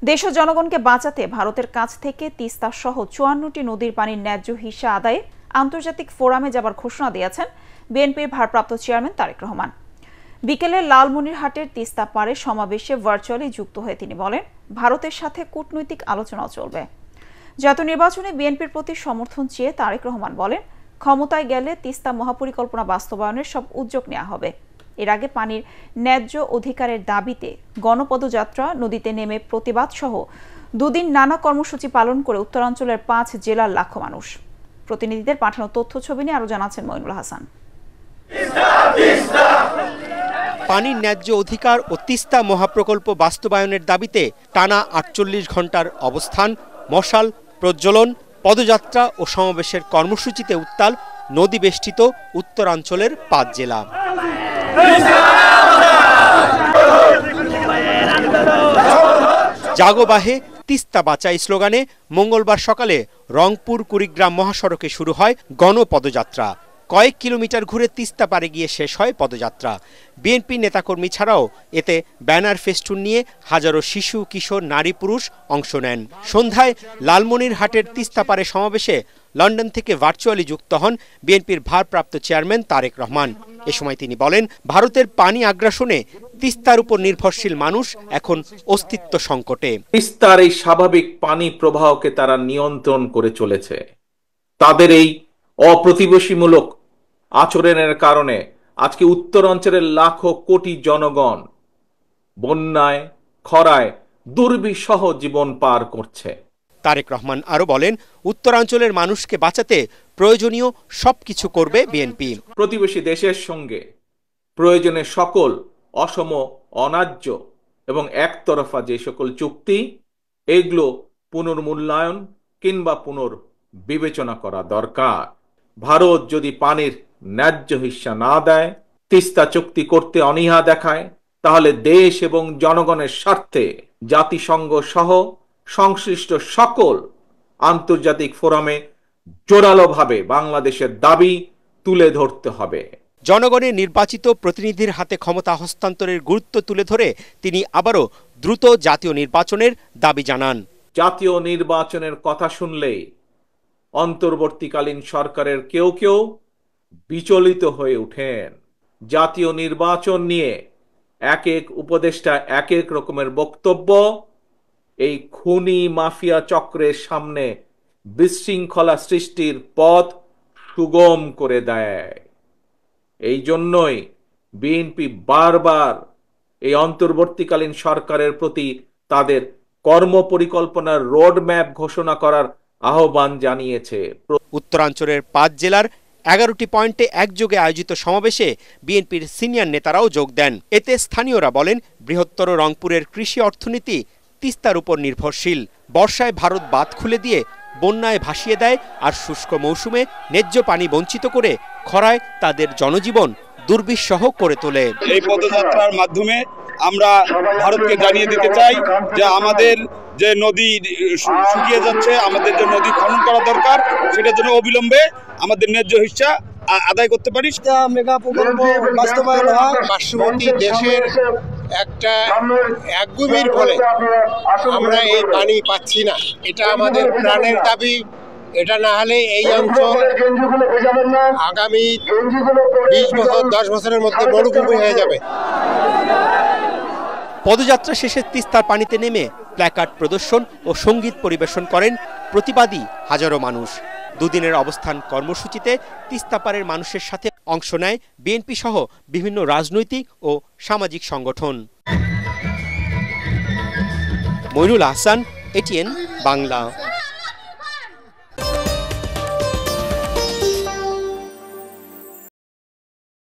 দেশ ও জনগণকে বাঁচাতে ভারতের কাছ থেকে তিস্তা সহ ৫৪টি নদীর পানির ন্যায্য হিস্যা আদায়ে আন্তর্জাতিক ফোরামে যাবার ঘোষণা দিয়েছেন বিএনপির ভারপ্রাপ্ত চেয়ারম্যান তারেক রহমান। বিকেলে লালমনিরহাটের তিস্তা পাড়ে সমাবেশে ভার্চুয়ালি যুক্ত হয়ে তিনি বলেন, ভারতের সাথে কূটনৈতিক আলোচনাও চলবে। জাতীয় নির্বাচনে বিএনপির প্রতি সমর্থন চেয়ে তারেক রহমান বলেন, ক্ষমতায় গেলে তিস্তা মহাপরিকল্পনা বাস্তবায়নের সব উদ্যোগ নেওয়া হবে। এর আগে পানির ন্যায্য অধিকারের দাবিতে গণপদযাত্রা, নদীতে নেমে প্রতিবাদ সহ দুদিন নানা কর্মসূচি পালন করে উত্তরাঞ্চলের ৫ জেলার লাখো মানুষ। প্রতিনিধিদের পাঠানো তথ্য ছবি নিয়ে আরো জানাচ্ছেন মইনুল হাসান। পানির ন্যায্য অধিকার ও তিস্তা মহাপ্রকল্প বাস্তবায়নের দাবিতে টানা ৪৮ ঘন্টার অবস্থান, মশাল প্রজ্বলন, পদযাত্রা ও সমাবেশের কর্মসূচিতে উত্তাল নদী বেষ্টিত উত্তরাঞ্চলের ৫ জেলা। জাগো বাহে তিস্তা বাঁচাই স্লোগানে মঙ্গলবার সকালে রংপুর কুড়িগ্রাম মহাসড়কে শুরু হয় গণপদযাত্রা। কয়েক কিলোমিটার ঘুরে তিস্তা পাড়ে গিয়ে শেষ হয় পদযাত্রা। বিএনপি নেতাকর্মী ছাড়াও এতে ব্যানার ফেস্টুন নিয়ে হাজারো শিশু, কিশোর, নারী, পুরুষ অংশ নেন। সন্ধ্যায় লালমনিরহাটের তিস্তা পাড়ে সমাবেশে লন্ডন থেকে ভার্চুয়ালি যুক্ত হন বিএনপির ভারপ্রাপ্ত চেয়ারম্যান তারেক রহমান। এ সময় তিনি বলেন, ভারতের পানি আগ্রাসনে তিস্তার উপর নির্ভরশীল মানুষ এখন অস্তিত্ব সংকটে। তিস্তার এই স্বাভাবিক পানি প্রবাহকে তারা নিয়ন্ত্রণ করে চলেছে। তাদের এই অপ্রতিবেশীমূলক আচরণের কারণে আজকে উত্তরাঞ্চলের লাখো কোটি জনগণ বন্যায়, খরায় দুর্বিষহ জীবন পার করছে। তারেক রহমান আরো বলেন, উত্তরাঞ্চলের মানুষকে বাঁচাতে প্রয়োজনীয় সবকিছু করবে বিএনপি। প্রতিবেশী দেশের সঙ্গে প্রয়োজনে সকল অসম, অন্যায্য এবং একতরফা যে সকল চুক্তি, এগুলো পুনর্মূল্যায়ন কিংবা পুনর্বিবেচনা করা দরকার। ভারত যদি পানির ন্যায্য হিস্যা না দেয়, তিস্তা চুক্তি করতে অনীহা দেখায়, তাহলে দেশ এবং জনগণের স্বার্থে জাতিসংঘ সহ সংশ্লিষ্ট সকল আন্তর্জাতিক ফোরামে জোরালোভাবে বাংলাদেশের দাবি তুলে ধরতে হবে। জনগণের নির্বাচিত প্রতিনিধির হাতে ক্ষমতা হস্তান্তরের গুরুত্ব তুলে ধরে তিনি আবারও দ্রুত জাতীয় নির্বাচনের দাবি জানান। জাতীয় নির্বাচনের কথা শুনলেই অন্তর্বর্তীকালীন সরকারের কেউ কেউ বিচলিত হয়ে ওঠেন। জাতীয় নির্বাচন নিয়ে এক এক উপদেষ্টা এক এক রকমের বক্তব্য এই খুনি মাফিয়া চক্রের সামনে বিশৃঙ্খলা সৃষ্টির পথ সুগম করে দেয়। এই জন্যই বিএনপি বারবার এই অন্তর্বর্তীকালীন সরকারের প্রতি তাদের কর্মপরিকল্পনার রোডম্যাপ ঘোষণা করার আহ্বান জানিয়েছে। উত্তরাঞ্চলের ৫ জেলার ১১টি পয়েন্টে একযোগে আয়োজিত সমাবেশে বিএনপির সিনিয়র নেতারাও যোগ দেন। এতে স্থানীয়রা বলেন, বৃহত্তর রংপুরের কৃষি অর্থনীতি তিস্তার উপর নির্ভরশীল। বর্ষায় ভারত বাঁধ খুলে দিয়ে বন্যায় ভাসিয়ে দেয়, আর শুষ্ক মৌসুমে ন্যায্য পানি বঞ্চিত করে খরায় তাদের জনজীবন দুর্বিষহ করে তোলে। এই পদযাত্রার মাধ্যমে আমরা ভারতকে জানিয়ে দিতে চাই যে আমাদের যে নদী শুকিয়ে যাচ্ছে, আমাদের যে নদী খনন করা দরকার, সেটার জন্য অবিলম্বে আমাদের ন্যায্য হিস্যা আদায় করতে পারি। মেগা প্রকল্প বাস্তবায়ন হয়, পার্শ্ববর্তী দেশের একটা একগুমির ফলে আমরা এই পানি পাচ্ছি না। এটা আমাদের প্রাণের দাবি। এটা না হলে এই অঞ্চল আগামী ২০ বছর ১০ বছরের মধ্যে মরুভূমি হয়ে যাবে। পদযাত্রা শেষে তিস্তার পানিতে নেমে প্ল্যাকার্ড প্রদর্শন ও সঙ্গীত পরিবেশন করেন প্রতিবাদী হাজারো মানুষ। দুদিনের অবস্থান কর্মসূচিতে তিস্তাপাড়ের মানুষের সাথে অংশ নেয় বিএনপি সহ বিভিন্ন রাজনৈতিক ও সামাজিক সংগঠন। মইনুল হাসান, এটিএন বাংলা।